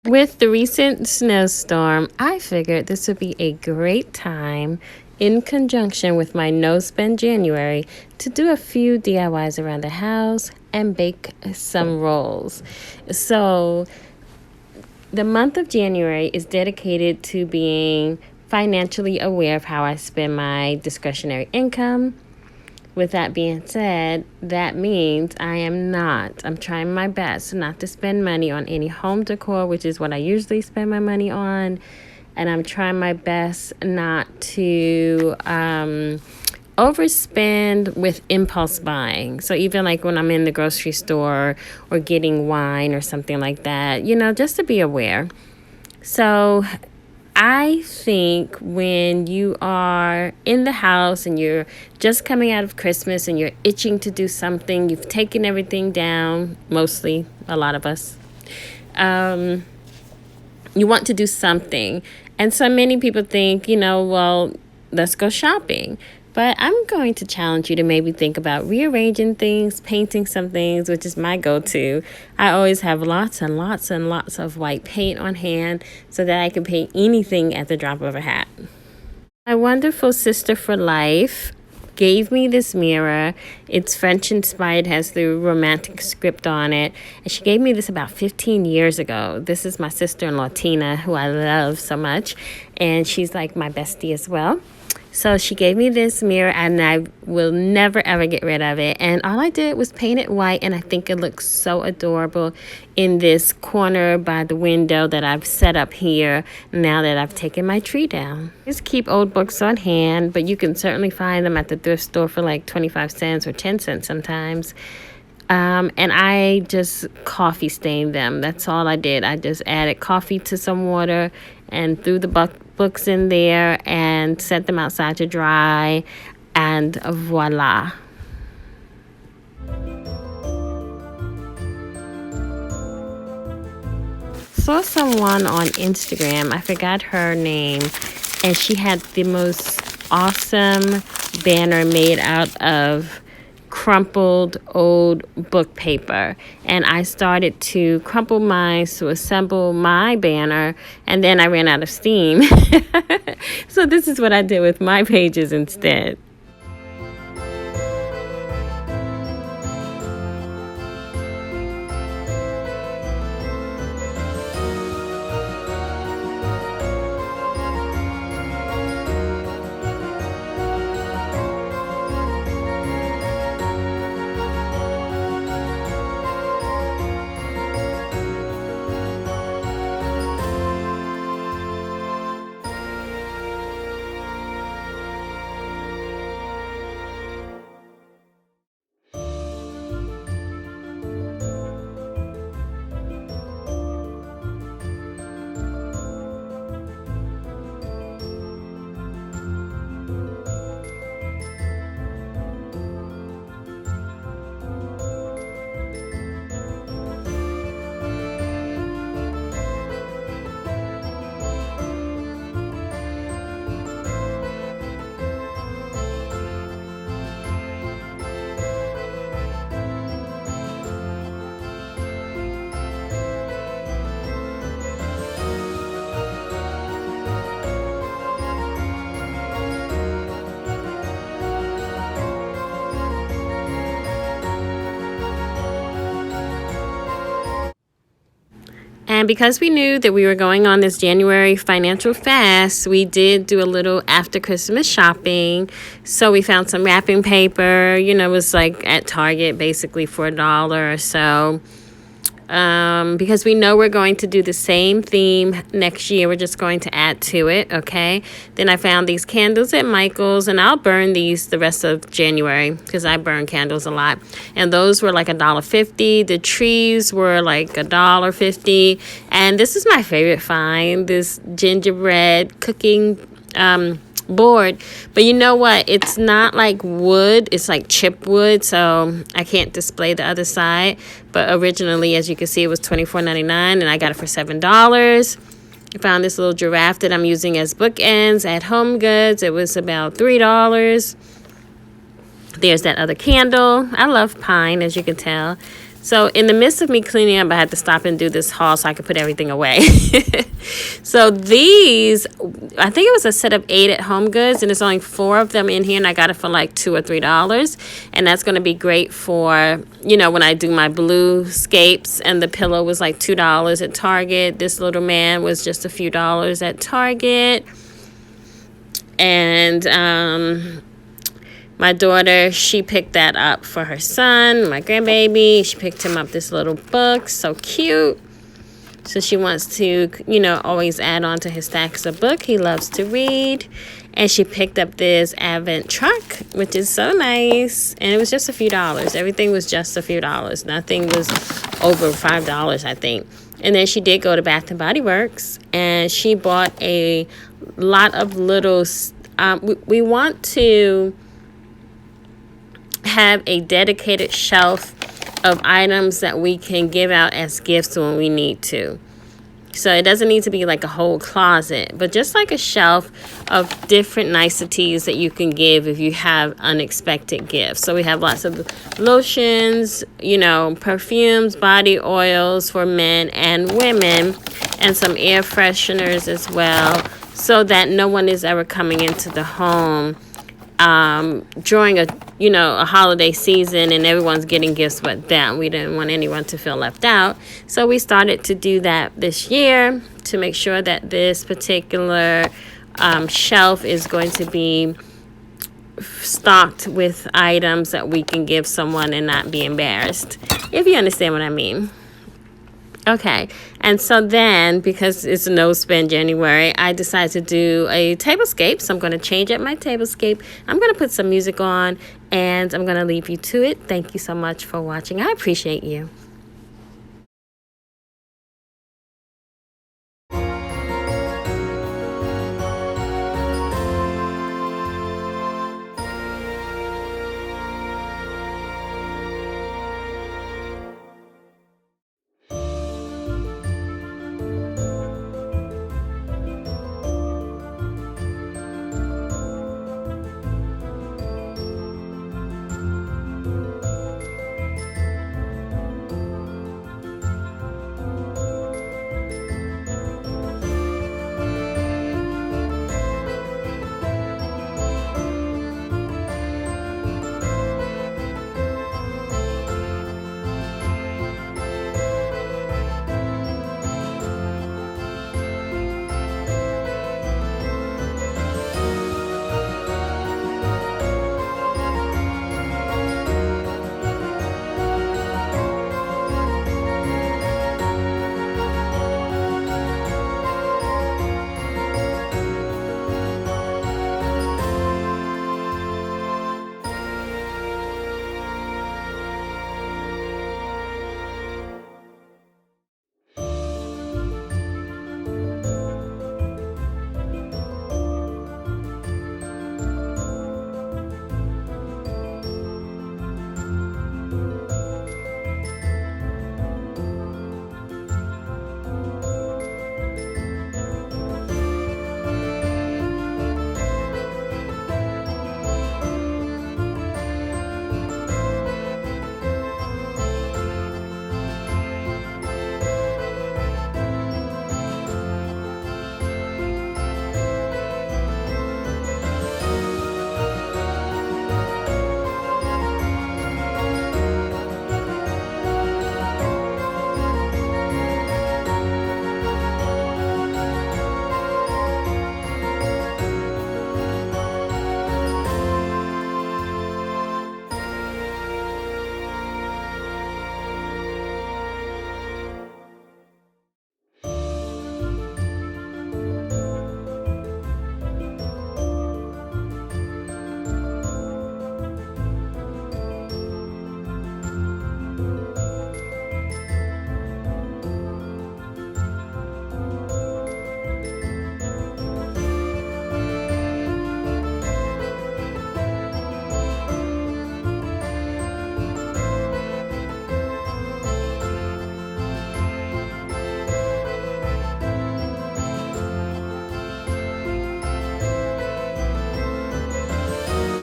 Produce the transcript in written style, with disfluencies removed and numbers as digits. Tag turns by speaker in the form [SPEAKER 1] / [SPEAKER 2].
[SPEAKER 1] With the recent snowstorm, I figured this would be a great time, in conjunction with my No Spend January, to do a few DIYs around the house and bake some rolls. So, the month of January is dedicated to being financially aware of how I spend my discretionary income. With that being said, that means I'm trying my best not to spend money on any home decor, which is what I usually spend my money on. And I'm trying my best not to overspend with impulse buying. So even like when I'm in the grocery store or getting wine or something like that, just to be aware. So I think when you are in the house and you're just coming out of Christmas and you're itching to do something, you've taken everything down, mostly a lot of us, you want to do something. And so many people think, well, let's go shopping. But I'm going to challenge you to maybe think about rearranging things, painting some things, which is my go-to. I always have lots and lots and lots of white paint on hand so that I can paint anything at the drop of a hat. My wonderful sister for life gave me this mirror. It's French inspired, has the romantic script on it. And she gave me this about 15 years ago. This is my sister-in-law, Tina, who I love so much. And she's like my bestie as well. So she gave me this mirror and I will never ever get rid of it. And all I did was paint it white, and I think it looks so adorable in this corner by the window that I've set up here now that I've taken my tree down. Just keep old books on hand, but you can certainly find them at the thrift store for like 25 cents or 10 cents sometimes. And I just coffee stained them. That's all I did. I just added coffee to some water and threw the books in there and set them outside to dry, and voila. Saw someone on Instagram, I forgot her name, and she had the most awesome banner made out of crumpled old book paper, and I started to crumple mine to assemble my banner, and then I ran out of steam. So this is what I did with my pages instead. And because we knew that we were going on this January financial fast, we did do a little after Christmas shopping. So we found some wrapping paper, it was like at Target basically for $1 or so. Because we know we're going to do the same theme next year. We're just going to add to it, okay? Then I found these candles at Michael's, and I'll burn these the rest of January because I burn candles a lot. And those were like $1.50. The trees were like $1.50. And this is my favorite find, this gingerbread cooking board. But you know what, it's not like wood, it's like chip wood, so I can't display the other side. But originally, as you can see, it was $24.99 and I got it for $7. I found this little giraffe that I'm using as bookends at Home Goods. It was about $3. There's that other candle. I love pine, as you can tell. So in the midst of me cleaning up, I had to stop and do this haul so I could put everything away. So these, I think it was a set of 8 at Home Goods, and there's only 4 of them in here, and I got it for like $2 or $3. And that's going to be great for, you know, when I do my blue scapes. And the pillow was like $2 at Target. This little man was just a few dollars at Target. And my daughter, she picked that up for her son, my grandbaby. She picked him up this little book, so cute. So she wants to, you know, always add on to his stacks of book. He loves to read. And she picked up this Advent truck, which is so nice. And it was just a few dollars. Everything was just a few dollars. Nothing was over $5, I think. And then she did go to Bath and Body Works, and she bought a lot of little, we want to have a dedicated shelf of items that we can give out as gifts when we need to. So it doesn't need to be like a whole closet, but just like a shelf of different niceties that you can give if you have unexpected gifts. So we have lots of lotions, you know, perfumes, body oils for men and women, and some air fresheners as well, so that no one is ever coming into the home during a holiday season and everyone's getting gifts but them. We didn't want anyone to feel left out. So we started to do that this year to make sure that this particular shelf is going to be stocked with items that we can give someone and not be embarrassed, if you understand what I mean. Okay, and so then, because it's no spend January, I decided to do a tablescape. So I'm going to change up my tablescape. I'm going to put some music on, and I'm going to leave you to it. Thank you so much for watching. I appreciate you.